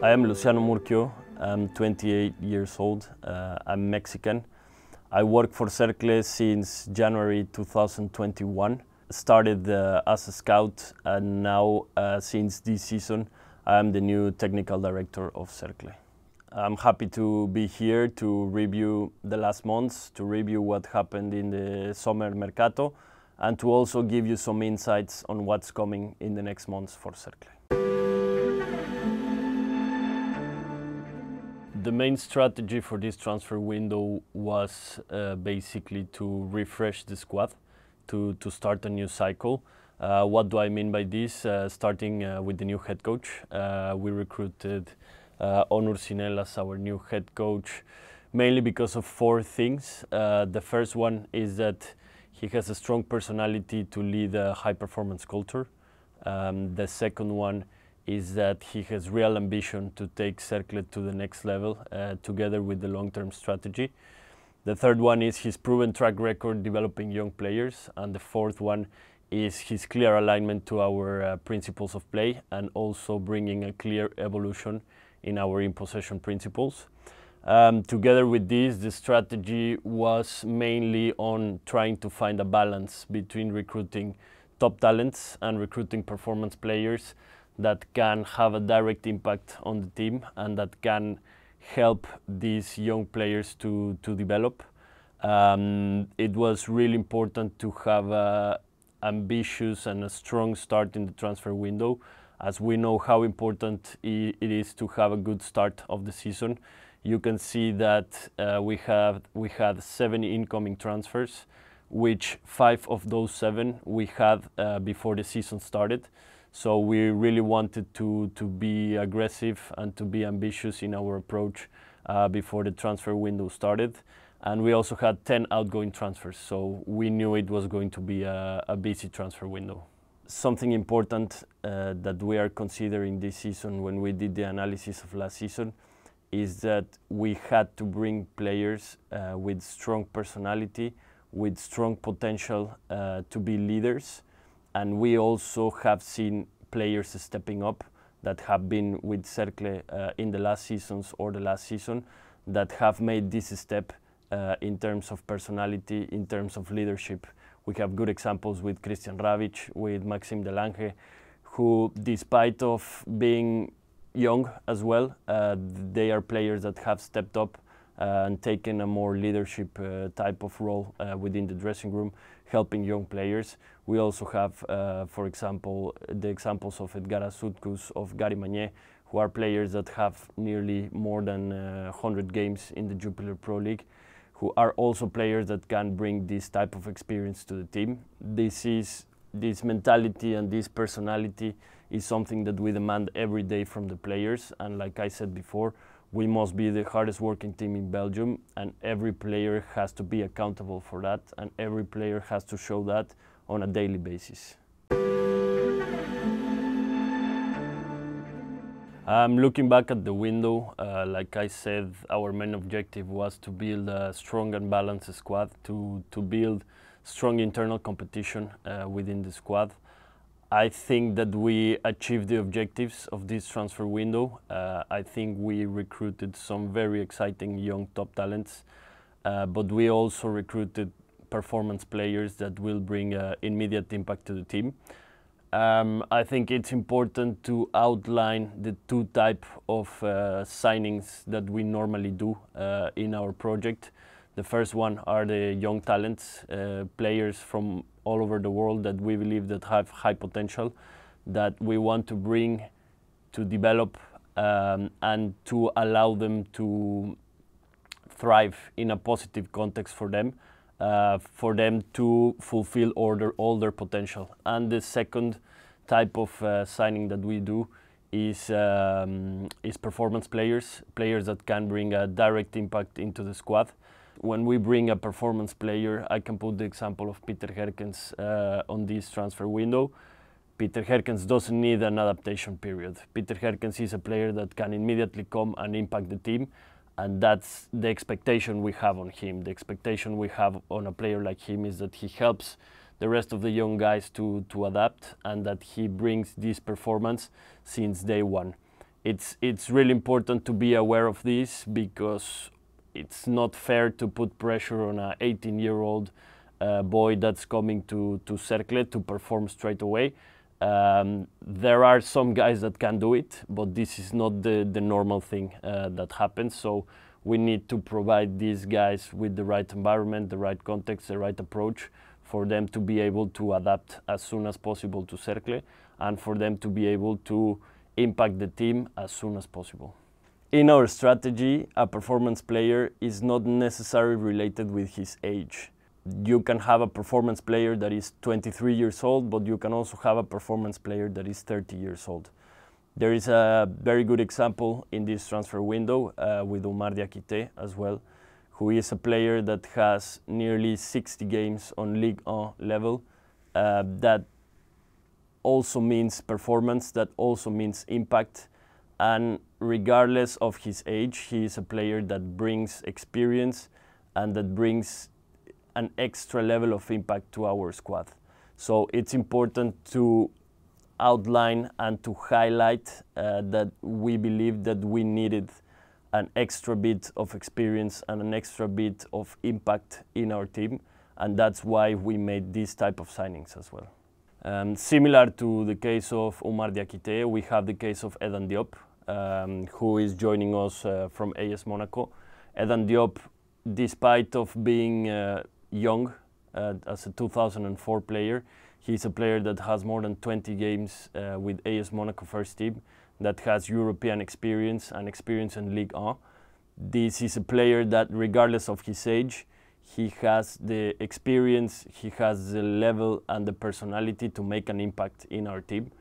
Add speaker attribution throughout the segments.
Speaker 1: I am Luciano Murchio. I'm 28 years old. I'm Mexican. I work for Cercle since January 2021. Started as a scout, and now since this season I am the new technical director of Cercle. I'm happy to be here to review the last months, to review what happened in the summer mercato, and to also give you some insights on what's coming in the next months for Cercle. The main strategy for this transfer window was basically to refresh the squad, to start a new cycle. What do I mean by this? Starting with the new head coach. We recruited Onur Sinel as our new head coach, mainly because of four things. The first one is that he has a strong personality to lead a high-performance culture. The second one is that he has real ambition to take Cercle to the next level, together with the long-term strategy. The third one is his proven track record developing young players, and the fourth one is his clear alignment to our principles of play, and also bringing a clear evolution in our in-possession principles. Together with this, the strategy was mainly on trying to find a balance between recruiting top talents and recruiting performance players that can have a direct impact on the team and that can help these young players to develop. It was really important to have an ambitious and a strong start in the transfer window, as we know how important it is to have a good start of the season. You can see that we had 70 incoming transfers, which 5 of those 7 we had before the season started. So we really wanted to be aggressive and to be ambitious in our approach before the transfer window started. And we also had 10 outgoing transfers, so we knew it was going to be a busy transfer window. Something important that we are considering this season when we did the analysis of last season is that we had to bring players with strong personality, with strong potential to be leaders. And we also have seen players stepping up that have been with Cercle in the last seasons or the last season, that have made this step in terms of personality, in terms of leadership. We have good examples with Christian Ravic, with Maxime Delange, who, despite of being young as well, they are players that have stepped up and taken a more leadership type of role within the dressing room, helping young players. We also have, for example, the examples of Edgara Sutkus, of Gary Magné, who are players that have nearly more than 100 games in the Jupiler Pro League, who are also players that can bring this type of experience to the team. This mentality and this personality is something that we demand every day from the players, and like I said before, we must be the hardest working team in Belgium, and every player has to be accountable for that, and every player has to show that on a daily basis. Looking back at the window, like I said, our main objective was to build a strong and balanced squad, to build strong internal competition within the squad. I think that we achieved the objectives of this transfer window. I think we recruited some very exciting young top talents, but we also recruited performance players that will bring immediate impact to the team. I think it's important to outline the two types of signings that we normally do in our project. The first one are the young talents, players from all over the world that we believe that have high potential, that we want to bring to develop and to allow them to thrive in a positive context for them to fulfill all their potential. And the second type of signing that we do is performance players, players that can bring a direct impact into the squad. When we bring a performance player, I can put the example of Peter Herkens on this transfer window. Peter Herkens doesn't need an adaptation period. Peter Herkens is a player that can immediately come and impact the team, and that's the expectation we have on him. The expectation we have on a player like him is that he helps the rest of the young guys to adapt, and that he brings this performance since day one. it's really important to be aware of this, because it's not fair to put pressure on an 18-year-old boy that's coming to Cercle to perform straight away. There are some guys that can do it, but this is not the normal thing that happens. So we need to provide these guys with the right environment, the right context, the right approach for them to be able to adapt as soon as possible to Cercle, and for them to be able to impact the team as soon as possible. In our strategy, a performance player is not necessarily related with his age. You can have a performance player that is 23 years old, but you can also have a performance player that is 30 years old. There is a very good example in this transfer window with Omar Diakité as well, who is a player that has nearly 60 games on Ligue 1 level. That also means performance, that also means impact. And regardless of his age, he is a player that brings experience and that brings an extra level of impact to our squad. So it's important to outline and to highlight that we believe that we needed an extra bit of experience and an extra bit of impact in our team, and that's why we made this type of signings as well. Similar to the case of Omar Diakité, we have the case of Edan Diop, who is joining us from AS Monaco. Edan Diop, despite of being young, as a 2004 player, he's a player that has more than 20 games with AS Monaco first team, that has European experience and experience in Ligue 1. This is a player that, regardless of his age, he has the experience, he has the level and the personality to make an impact in our team.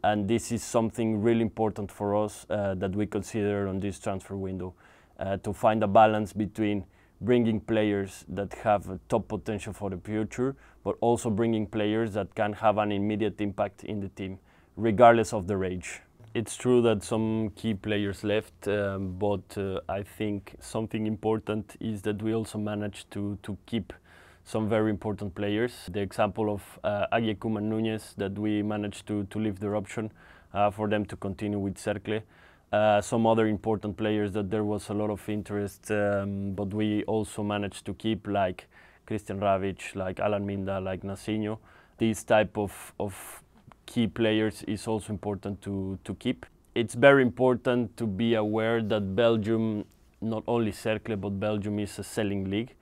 Speaker 1: And this is something really important for us that we consider on this transfer window, to find a balance between bringing players that have a top potential for the future, but also bringing players that can have an immediate impact in the team, regardless of their age. It's true that some key players left, but I think something important is that we also managed to keep some very important players. The example of Aguiecum and Núñez, that we managed to leave their option for them to continue with Cercle. Some other important players that there was a lot of interest, but we also managed to keep, like Christian Ravic, like Alan Minda, like Nacinho. These type of key players is also important to keep. It's very important to be aware that Belgium, not only Cercle, but Belgium is a selling league.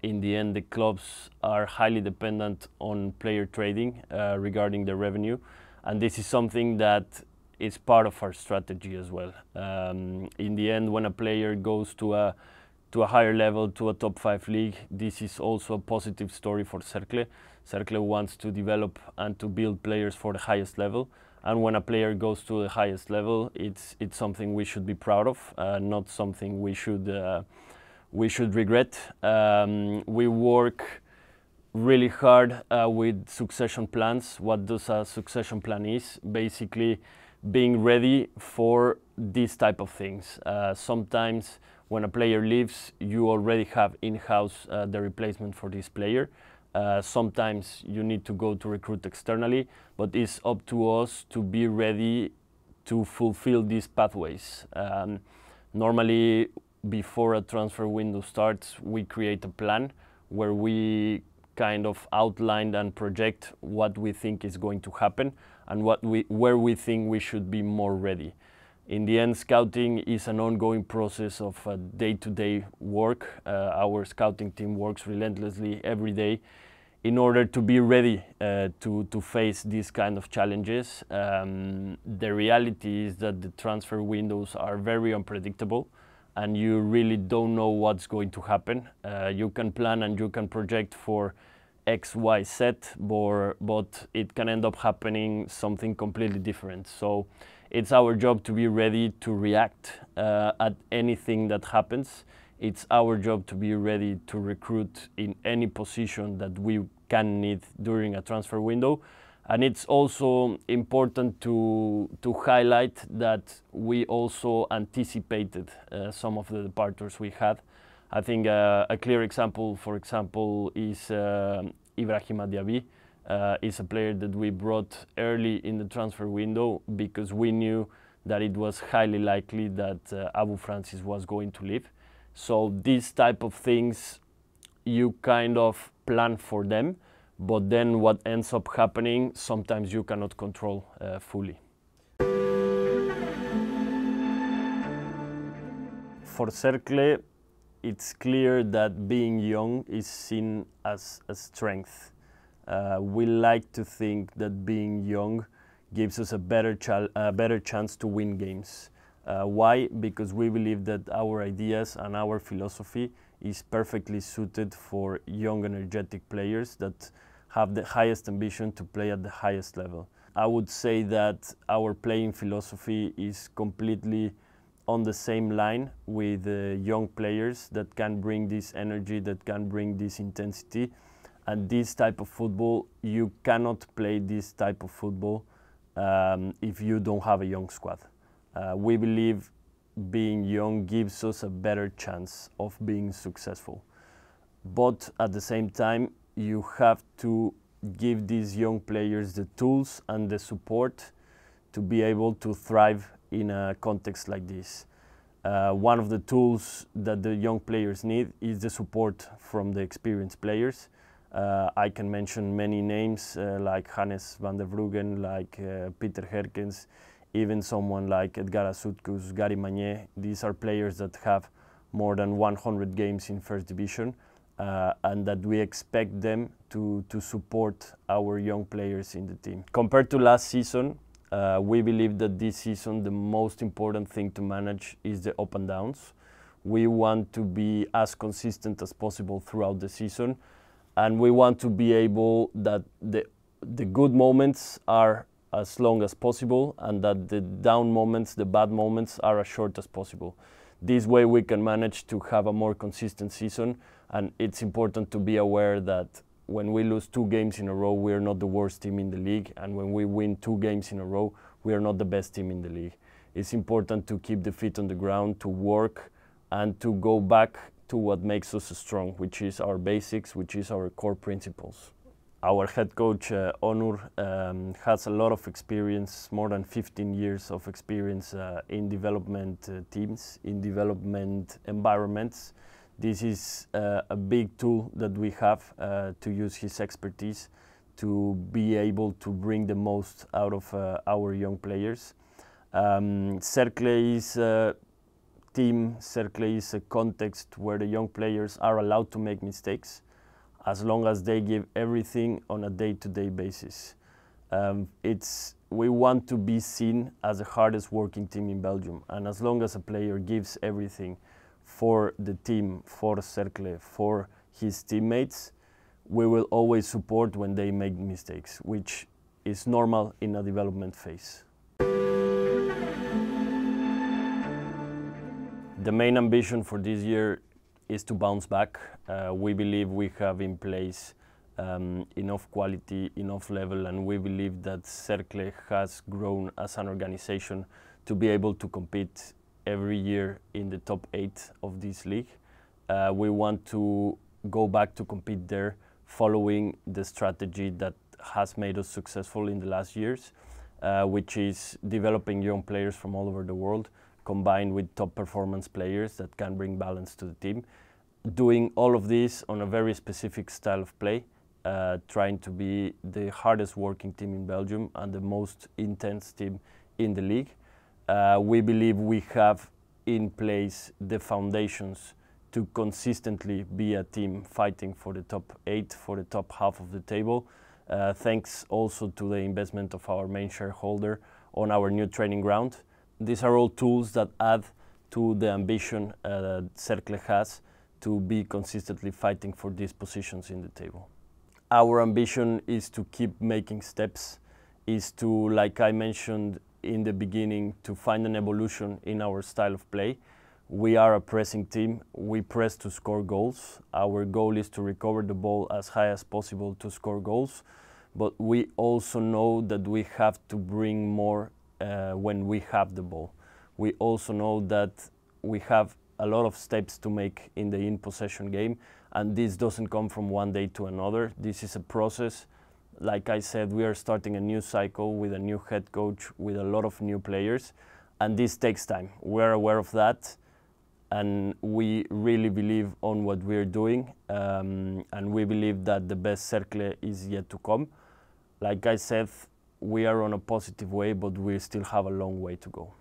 Speaker 1: In the end, the clubs are highly dependent on player trading regarding the revenue, and this is something that is part of our strategy as well. In the end, when a player goes to a higher level, to a top 5 league, this is also a positive story for Cercle. Cercle wants to develop and to build players for the highest level, and when a player goes to the highest level, it's something we should be proud of, not something we should regret. We work really hard with succession plans. What does a succession plan is? Basically, being ready for these type of things. Sometimes when a player leaves, you already have in-house the replacement for this player. Sometimes you need to go to recruit externally, but it's up to us to be ready to fulfill these pathways. Normally, before a transfer window starts, we create a plan where we kind of outline and project what we think is going to happen and where we think we should be more ready. In the end, scouting is an ongoing process of day-to-day work. Our scouting team works relentlessly every day in order to be ready to face these kind of challenges. The reality is that the transfer windows are very unpredictable, and you really don't know what's going to happen. You can plan and you can project for X, Y, Z, but it can end up happening something completely different. So it's our job to be ready to react at anything that happens. It's our job to be ready to recruit in any position that we can need during a transfer window. And it's also important to highlight that we also anticipated some of the departures we had. I think a clear example, for example, is Ibrahima Diaby. Is a player that we brought early in the transfer window because we knew that it was highly likely that Abu Francis was going to leave. So these type of things, you kind of plan for them, but then what ends up happening, sometimes you cannot control fully. For Cercle, it's clear that being young is seen as a strength. We like to think that being young gives us a better chance to win games. Why? Because we believe that our ideas and our philosophy is perfectly suited for young, energetic players that have the highest ambition to play at the highest level. I would say that our playing philosophy is completely on the same line with young players that can bring this energy, that can bring this intensity. And this type of football, you cannot play this type of football if you don't have a young squad. We believe being young gives us a better chance of being successful. But at the same time, you have to give these young players the tools and the support to be able to thrive in a context like this. One of the tools that the young players need is the support from the experienced players. I can mention many names like Hannes van der Bruggen, like Peter Herkens, even someone like Edgar Asutkus, Gary Magné. These are players that have more than 100 games in first division and that we expect them to support our young players in the team. Compared to last season, we believe that this season the most important thing to manage is the up and downs. We want to be as consistent as possible throughout the season, and we want to be able that the good moments are as long as possible and that the down moments, the bad moments, are as short as possible. This way we can manage to have a more consistent season, and it's important to be aware that when we lose 2 games in a row, we are not the worst team in the league, and when we win 2 games in a row, we are not the best team in the league. It's important to keep the feet on the ground, to work, and to go back to what makes us strong, which is our basics, which is our core principles. Our head coach, Onur, has a lot of experience, more than 15 years of experience in development teams, in development environments. This is a big tool that we have to use his expertise to be able to bring the most out of our young players. Cercle is a team, Cercle is a context where the young players are allowed to make mistakes as long as they give everything on a day-to-day basis. We want to be seen as the hardest working team in Belgium, and as long as a player gives everything for the team, for Cercle, for his teammates, we will always support when they make mistakes, which is normal in a development phase. The main ambition for this year is to bounce back. We believe we have in place enough quality, enough level, and we believe that Cercle has grown as an organization to be able to compete every year in the top 8 of this league. We want to go back to compete there following the strategy that has made us successful in the last years, which is developing young players from all over the world, combined with top performance players that can bring balance to the team. Doing all of this on a very specific style of play, trying to be the hardest working team in Belgium and the most intense team in the league. We believe we have in place the foundations to consistently be a team fighting for the top 8, for the top half of the table, thanks also to the investment of our main shareholder on our new training ground. These are all tools that add to the ambition Cercle has to be consistently fighting for these positions in the table. Our ambition is to keep making steps, is to, like I mentioned in the beginning, to find an evolution in our style of play. We are a pressing team. We press to score goals. Our goal is to recover the ball as high as possible to score goals, but we also know that we have to bring more when we have the ball. We also know that we have a lot of steps to make in the in-possession game, and this doesn't come from one day to another. This is a process. Like I said, we are starting a new cycle with a new head coach, with a lot of new players, and this takes time. We're aware of that, and we really believe on what we're doing, and we believe that the best Cercle is yet to come. Like I said, we are on a positive way, but we still have a long way to go.